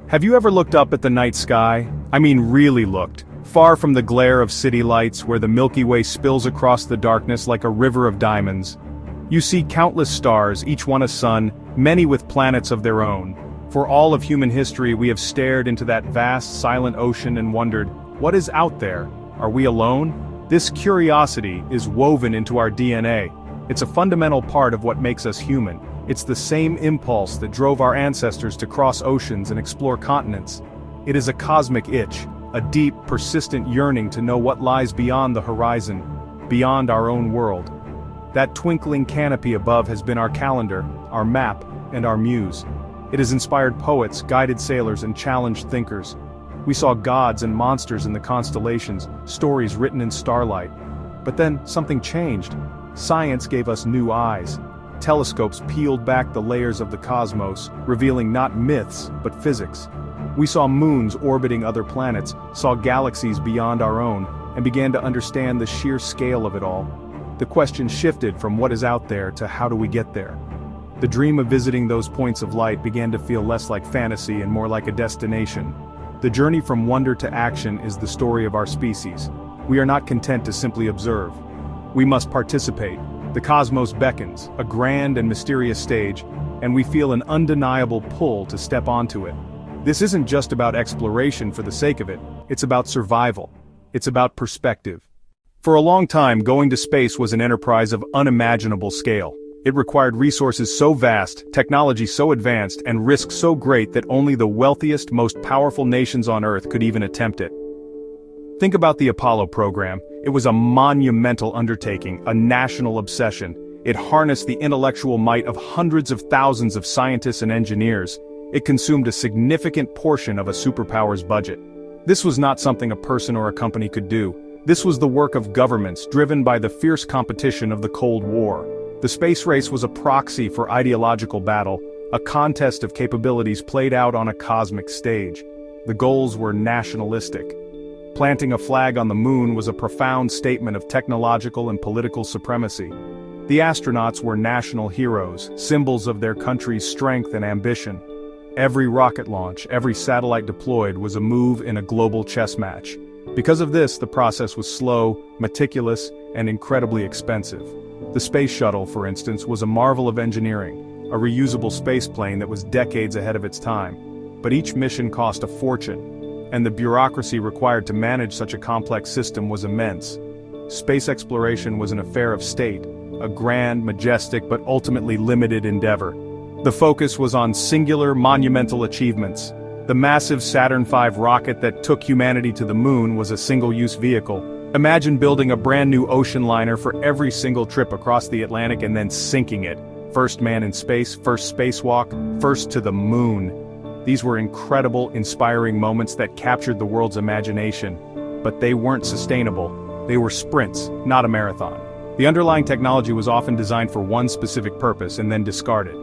Have you ever looked up at the night sky? I mean really looked. Far from the glare of city lights where the Milky Way spills across the darkness like a river of diamonds. You see countless stars, each one a sun, many with planets of their own. For all of human history we have stared into that vast, silent ocean and wondered, what is out there? Are we alone? This curiosity is woven into our DNA. It's a fundamental part of what makes us human. It's the same impulse that drove our ancestors to cross oceans and explore continents. It is a cosmic itch, a deep, persistent yearning to know what lies beyond the horizon, beyond our own world. That twinkling canopy above has been our calendar, our map, and our muse. It has inspired poets, guided sailors, and challenged thinkers. We saw gods and monsters in the constellations, stories written in starlight. But then, something changed. Science gave us new eyes. Telescopes peeled back the layers of the cosmos, revealing not myths, but physics. We saw moons orbiting other planets, saw galaxies beyond our own, and began to understand the sheer scale of it all. The question shifted from what is out there to how do we get there. The dream of visiting those points of light began to feel less like fantasy and more like a destination. The journey from wonder to action is the story of our species. We are not content to simply observe. We must participate. The cosmos beckons, a grand and mysterious stage, and we feel an undeniable pull to step onto it. This isn't just about exploration for the sake of it, it's about survival. It's about perspective. For a long time, going to space was an enterprise of unimaginable scale. It required resources so vast, technology so advanced, and risk so great that only the wealthiest, most powerful nations on Earth could even attempt it. Think about the Apollo program. It was a monumental undertaking, a national obsession. It harnessed the intellectual might of hundreds of thousands of scientists and engineers. It consumed a significant portion of a superpower's budget. This was not something a person or a company could do. This was the work of governments driven by the fierce competition of the Cold War. The space race was a proxy for ideological battle, a contest of capabilities played out on a cosmic stage. The goals were nationalistic. Planting a flag on the moon was a profound statement of technological and political supremacy. The astronauts were national heroes, symbols of their country's strength and ambition. Every rocket launch, every satellite deployed was a move in a global chess match. Because of this, the process was slow, meticulous, and incredibly expensive. The space shuttle, for instance, was a marvel of engineering, a reusable spaceplane that was decades ahead of its time. But each mission cost a fortune, and the bureaucracy required to manage such a complex system was immense. Space exploration was an affair of state, a grand, majestic, but ultimately limited endeavor. The focus was on singular, monumental achievements. The massive Saturn V rocket that took humanity to the moon was a single-use vehicle. Imagine building a brand new ocean liner for every single trip across the Atlantic and then sinking it. First man in space, first spacewalk, first to the moon. These were incredible, inspiring moments that captured the world's imagination. But they weren't sustainable. They were sprints, not a marathon. The underlying technology was often designed for one specific purpose and then discarded.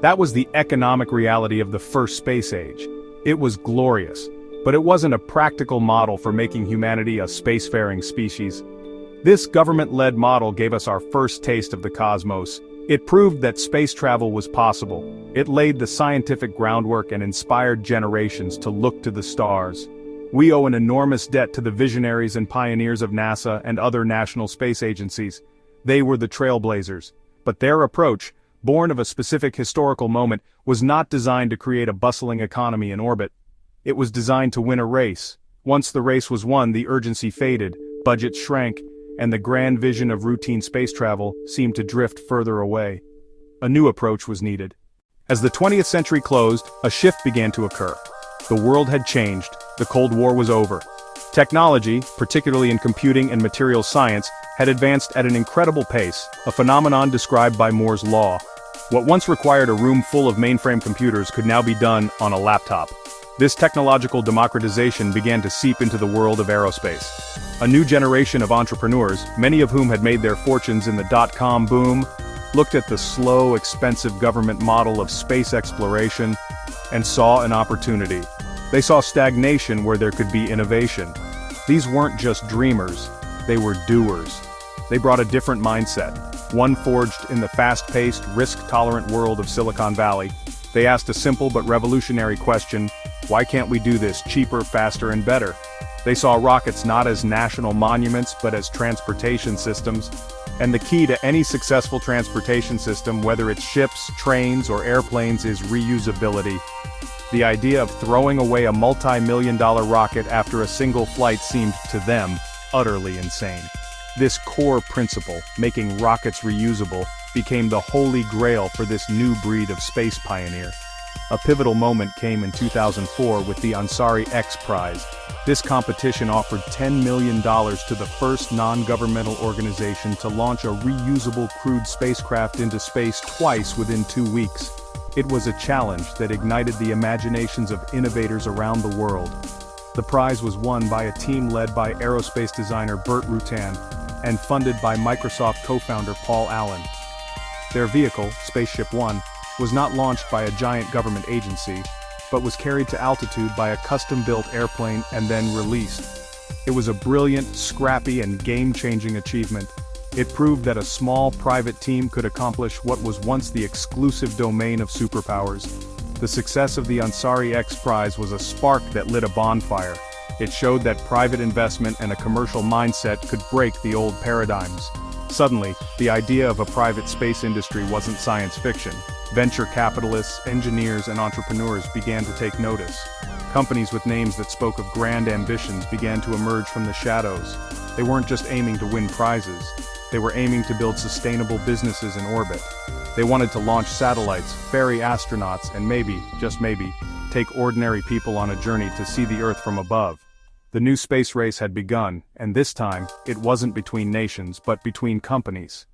That was the economic reality of the first space age. It was glorious, but it wasn't a practical model for making humanity a spacefaring species. This government-led model gave us our first taste of the cosmos. It proved that space travel was possible. It laid the scientific groundwork and inspired generations to look to the stars. We owe an enormous debt to the visionaries and pioneers of NASA and other national space agencies. They were the trailblazers. But their approach, born of a specific historical moment, was not designed to create a bustling economy in orbit. It was designed to win a race. Once the race was won, the urgency faded, budgets shrank, and the grand vision of routine space travel seemed to drift further away. A new approach was needed. As the 20th century closed, a shift began to occur. The world had changed. The Cold War was over. Technology, particularly in computing and materials science, had advanced at an incredible pace, a phenomenon described by Moore's law. What once required a room full of mainframe computers could now be done on a laptop. This technological democratization began to seep into the world of aerospace. A new generation of entrepreneurs, many of whom had made their fortunes in the dot-com boom, looked at the slow, expensive government model of space exploration and saw an opportunity. They saw stagnation where there could be innovation. These weren't just dreamers, they were doers. They brought a different mindset, one forged in the fast-paced, risk-tolerant world of Silicon Valley. They asked a simple but revolutionary question: Why can't we do this cheaper, faster, and better? They saw rockets not as national monuments but as transportation systems. And the key to any successful transportation system, whether it's ships, trains, or airplanes, is reusability. The idea of throwing away a multi-million-dollar rocket after a single flight seemed, to them, utterly insane. This core principle, making rockets reusable, became the holy grail for this new breed of space pioneer. A pivotal moment came in 2004 with the Ansari X Prize. This competition offered $10 million to the first non-governmental organization to launch a reusable crewed spacecraft into space twice within 2 weeks. It was a challenge that ignited the imaginations of innovators around the world. The prize was won by a team led by aerospace designer Burt Rutan and funded by Microsoft co-founder Paul Allen. Their vehicle, Spaceship One, was not launched by a giant government agency, but was carried to altitude by a custom-built airplane and then released. It was a brilliant, scrappy, and game-changing achievement. It proved that a small private team could accomplish what was once the exclusive domain of superpowers. The success of the Ansari X Prize was a spark that lit a bonfire. It showed that private investment and a commercial mindset could break the old paradigms. Suddenly, the idea of a private space industry wasn't science fiction. Venture capitalists, engineers, and entrepreneurs began to take notice. Companies with names that spoke of grand ambitions began to emerge from the shadows. They weren't just aiming to win prizes. They were aiming to build sustainable businesses in orbit. They wanted to launch satellites, ferry astronauts, and maybe, just maybe, take ordinary people on a journey to see the Earth from above. The new space race had begun, and this time, it wasn't between nations, but between companies.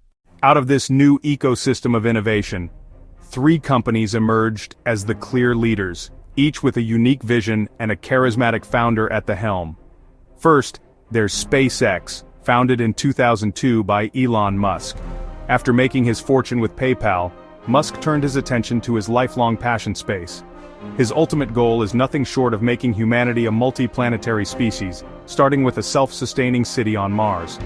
Out of this new ecosystem of innovation, 3 companies emerged as the clear leaders, each with a unique vision and a charismatic founder at the helm. First, there's SpaceX, founded in 2002 by Elon Musk. After making his fortune with PayPal, Musk turned his attention to his lifelong passion: space. His ultimate goal is nothing short of making humanity a multi-planetary species, starting with a self-sustaining city on Mars.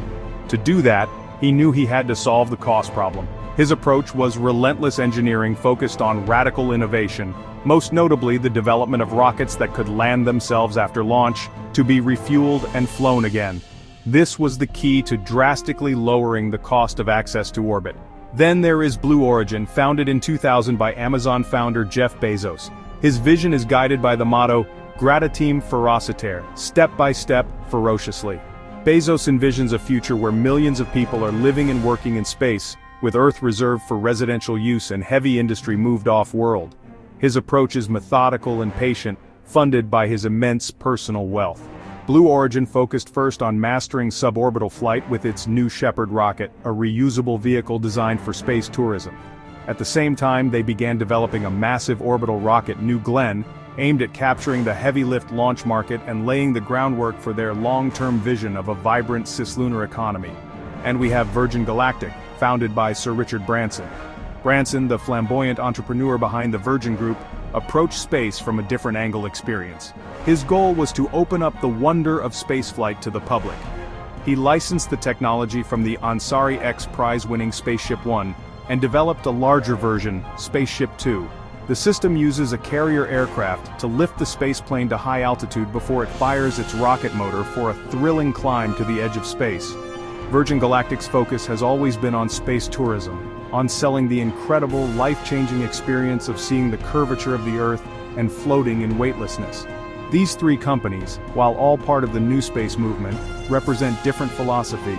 To do that, he knew he had to solve the cost problem. His approach was relentless engineering focused on radical innovation, most notably the development of rockets that could land themselves after launch, to be refueled and flown again. This was the key to drastically lowering the cost of access to orbit. Then there is Blue Origin, founded in 2000 by Amazon founder Jeff Bezos. His vision is guided by the motto, Gradatim ferociter, step by step, ferociously. Bezos envisions a future where millions of people are living and working in space, with Earth reserved for residential use and heavy industry moved off-world. His approach is methodical and patient, funded by his immense personal wealth. Blue Origin focused first on mastering suborbital flight with its New Shepard rocket, a reusable vehicle designed for space tourism. At the same time, they began developing a massive orbital rocket, New Glenn, aimed at capturing the heavy-lift launch market and laying the groundwork for their long-term vision of a vibrant cislunar economy. And we have Virgin Galactic, founded by Sir Richard Branson. Branson, the flamboyant entrepreneur behind the Virgin Group, approached space from a different angle experience. His goal was to open up the wonder of spaceflight to the public. He licensed the technology from the Ansari X Prize-winning Spaceship One and developed a larger version, Spaceship Two. The system uses a carrier aircraft to lift the spaceplane to high altitude before it fires its rocket motor for a thrilling climb to the edge of space. Virgin Galactic's focus has always been on space tourism, on selling the incredible, life-changing experience of seeing the curvature of the Earth and floating in weightlessness. These 3 companies, while all part of the new space movement, represent different philosophies.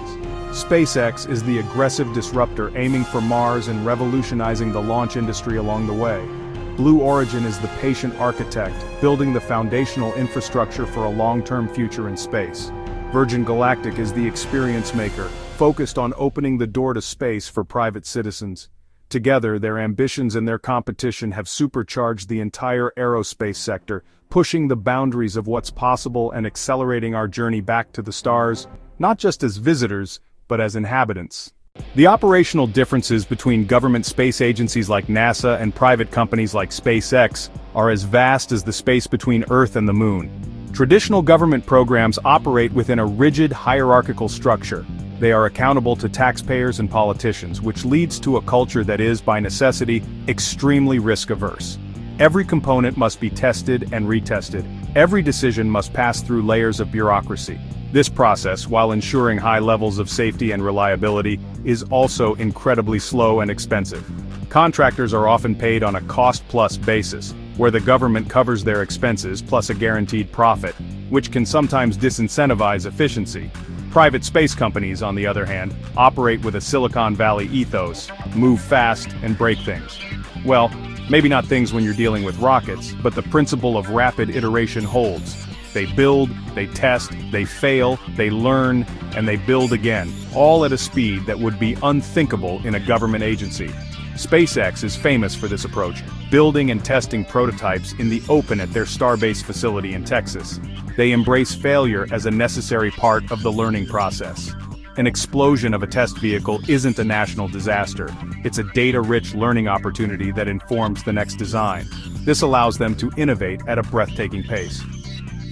SpaceX is the aggressive disruptor aiming for Mars and revolutionizing the launch industry along the way. Blue Origin is the patient architect, building the foundational infrastructure for a long-term future in space. Virgin Galactic is the experience maker, focused on opening the door to space for private citizens. Together, their ambitions and their competition have supercharged the entire aerospace sector, pushing the boundaries of what's possible and accelerating our journey back to the stars, not just as visitors, but as inhabitants. The operational differences between government space agencies like NASA and private companies like SpaceX are as vast as the space between Earth and the Moon. Traditional government programs operate within a rigid hierarchical structure. They are accountable to taxpayers and politicians, which leads to a culture that is, by necessity, extremely risk-averse. Every component must be tested and retested. Every decision must pass through layers of bureaucracy. This process, while ensuring high levels of safety and reliability, is also incredibly slow and expensive. Contractors are often paid on a cost-plus basis, where the government covers their expenses plus a guaranteed profit, which can sometimes disincentivize efficiency. Private space companies, on the other hand, operate with a Silicon Valley ethos, move fast and break things. Well, maybe not things when you're dealing with rockets, but the principle of rapid iteration holds. They build, they test, they fail, they learn, and they build again, all at a speed that would be unthinkable in a government agency. SpaceX is famous for this approach, building and testing prototypes in the open at their Starbase facility in Texas. They embrace failure as a necessary part of the learning process. An explosion of a test vehicle isn't a national disaster. It's a data-rich learning opportunity that informs the next design. This allows them to innovate at a breathtaking pace.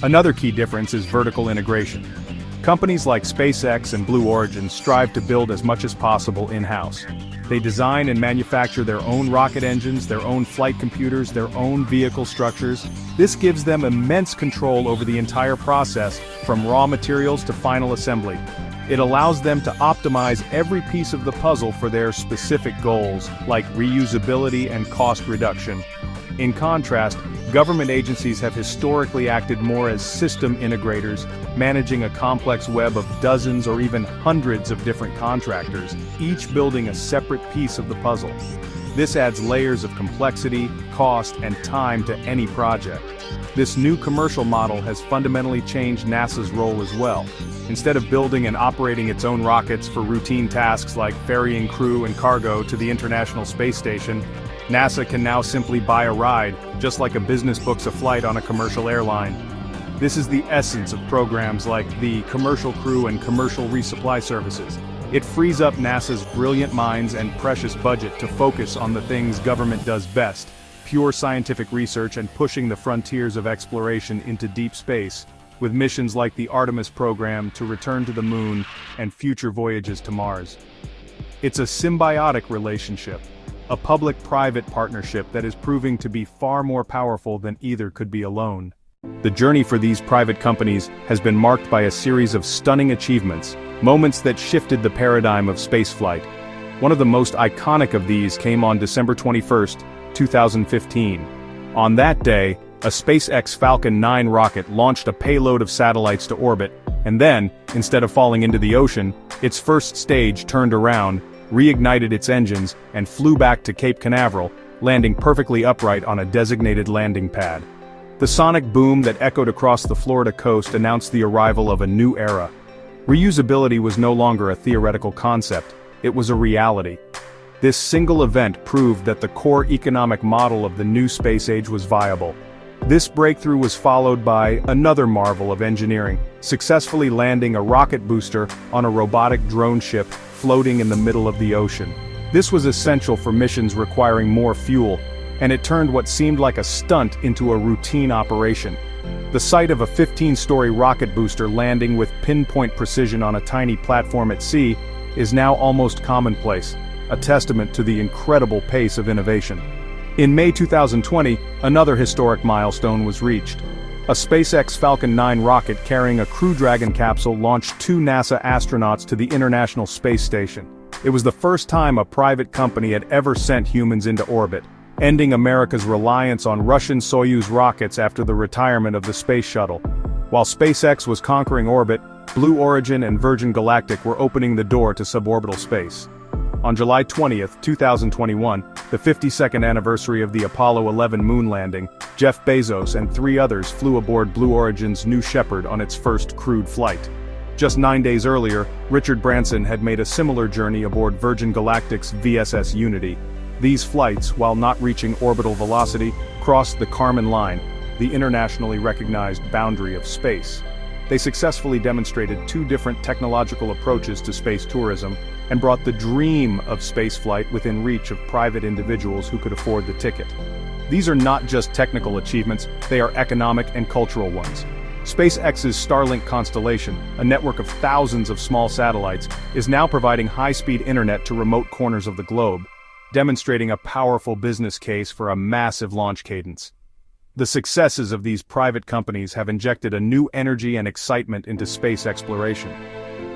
Another key difference is vertical integration. Companies like SpaceX and Blue Origin strive to build as much as possible in-house. They design and manufacture their own rocket engines, their own flight computers, their own vehicle structures. This gives them immense control over the entire process, from raw materials to final assembly. It allows them to optimize every piece of the puzzle for their specific goals, like reusability and cost reduction. In contrast, government agencies have historically acted more as system integrators, managing a complex web of dozens or even hundreds of different contractors, each building a separate piece of the puzzle. This adds layers of complexity, cost, and time to any project. This new commercial model has fundamentally changed NASA's role as well. Instead of building and operating its own rockets for routine tasks like ferrying crew and cargo to the International Space Station, NASA can now simply buy a ride, just like a business books a flight on a commercial airline. This is the essence of programs like the Commercial Crew and Commercial Resupply Services. It frees up NASA's brilliant minds and precious budget to focus on the things government does best: pure scientific research and pushing the frontiers of exploration into deep space, with missions like the Artemis program to return to the Moon and future voyages to Mars. It's a symbiotic relationship, a public-private partnership that is proving to be far more powerful than either could be alone. The journey for these private companies has been marked by a series of stunning achievements, moments that shifted the paradigm of spaceflight. One of the most iconic of these came on December 21, 2015. On that day, a SpaceX Falcon 9 rocket launched a payload of satellites to orbit, and then, instead of falling into the ocean, its first stage turned around, reignited its engines, and flew back to Cape Canaveral, landing perfectly upright on a designated landing pad. The sonic boom that echoed across the Florida coast announced the arrival of a new era. Reusability was no longer a theoretical concept, it was a reality. This single event proved that the core economic model of the new space age was viable. This breakthrough was followed by another marvel of engineering, successfully landing a rocket booster on a robotic drone ship floating in the middle of the ocean. This was essential for missions requiring more fuel, and it turned what seemed like a stunt into a routine operation. The sight of a 15-story rocket booster landing with pinpoint precision on a tiny platform at sea is now almost commonplace, a testament to the incredible pace of innovation. In May 2020, another historic milestone was reached. A SpaceX Falcon 9 rocket carrying a Crew Dragon capsule launched 2 NASA astronauts to the International Space Station. It was the first time a private company had ever sent humans into orbit, ending America's reliance on Russian Soyuz rockets after the retirement of the Space Shuttle. While SpaceX was conquering orbit, Blue Origin and Virgin Galactic were opening the door to suborbital space. On July 20, 2021, the 52nd anniversary of the Apollo 11 moon landing, Jeff Bezos and 3 others flew aboard Blue Origin's New Shepard on its first crewed flight. Just 9 days earlier, Richard Branson had made a similar journey aboard Virgin Galactic's VSS Unity. These flights, while not reaching orbital velocity, crossed the Kármán line, the internationally recognized boundary of space. They successfully demonstrated 2 different technological approaches to space tourism, and brought the dream of spaceflight within reach of private individuals who could afford the ticket. These are not just technical achievements, they are economic and cultural ones. SpaceX's Starlink constellation, a network of thousands of small satellites, is now providing high-speed internet to remote corners of the globe. demonstrating a powerful business case for a massive launch cadence. The successes of these private companies have injected a new energy and excitement into space exploration.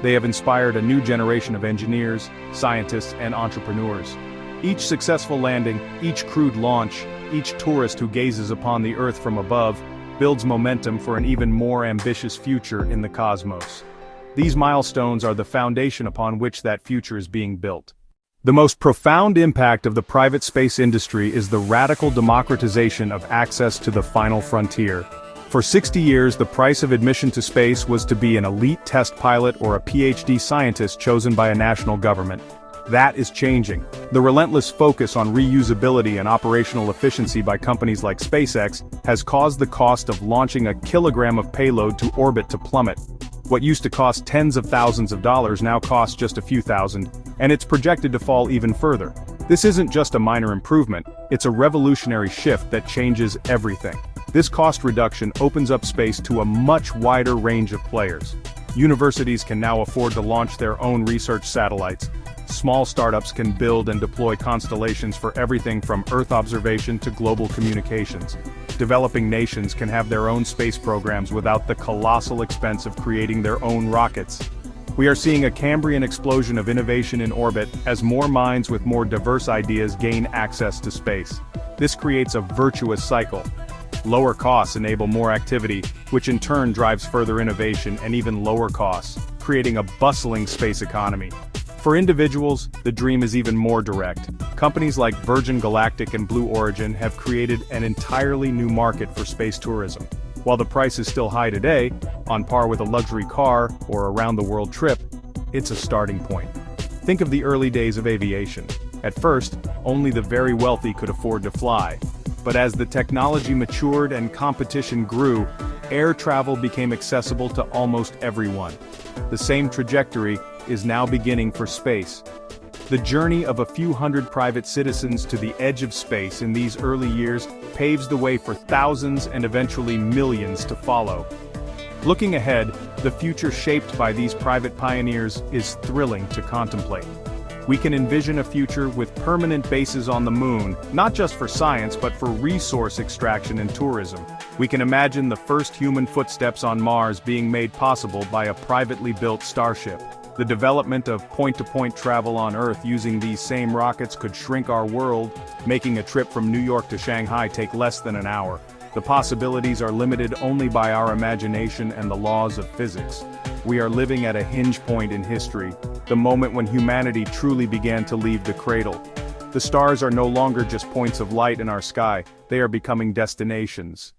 They have inspired a new generation of engineers, scientists, and entrepreneurs. Each successful landing, each crewed launch, each tourist who gazes upon the Earth from above, builds momentum for an even more ambitious future in the cosmos. These milestones are the foundation upon which that future is being built. The most profound impact of the private space industry is the radical democratization of access to the final frontier. For 60 years, the price of admission to space was to be an elite test pilot or a PhD scientist chosen by a national government. That is changing. The relentless focus on reusability and operational efficiency by companies like SpaceX has caused the cost of launching a kilogram of payload to orbit to plummet. What used to cost tens of thousands of dollars now costs just a few thousand, and it's projected to fall even further. This isn't just a minor improvement, it's a revolutionary shift that changes everything. This cost reduction opens up space to a much wider range of players. Universities can now afford to launch their own research satellites. Small startups can build and deploy constellations for everything from Earth observation to global communications. Developing nations can have their own space programs without the colossal expense of creating their own rockets. We are seeing a Cambrian explosion of innovation in orbit as more minds with more diverse ideas gain access to space. This creates a virtuous cycle. Lower costs enable more activity, which in turn drives further innovation and even lower costs, creating a bustling space economy. For individuals, the dream is even more direct. Companies like Virgin Galactic and Blue Origin have created an entirely new market for space tourism. While the price is still high today, on par with a luxury car or a round-the-world trip, it's a starting point. Think of the early days of aviation. At first, only the very wealthy could afford to fly. But as the technology matured and competition grew, air travel became accessible to almost everyone. The same trajectory is now beginning for space. The journey of a few hundred private citizens to the edge of space in these early years paves the way for thousands and eventually millions to follow. Looking ahead, the future shaped by these private pioneers is thrilling to contemplate. We can envision a future with permanent bases on the moon, not just for science but for resource extraction and tourism. We can imagine the first human footsteps on Mars being made possible by a privately built starship. The development of point-to-point travel on Earth using these same rockets could shrink our world, making a trip from New York to Shanghai take less than an hour. The possibilities are limited only by our imagination and the laws of physics. We are living at a hinge point in history, the moment when humanity truly began to leave the cradle. The stars are no longer just points of light in our sky, they are becoming destinations.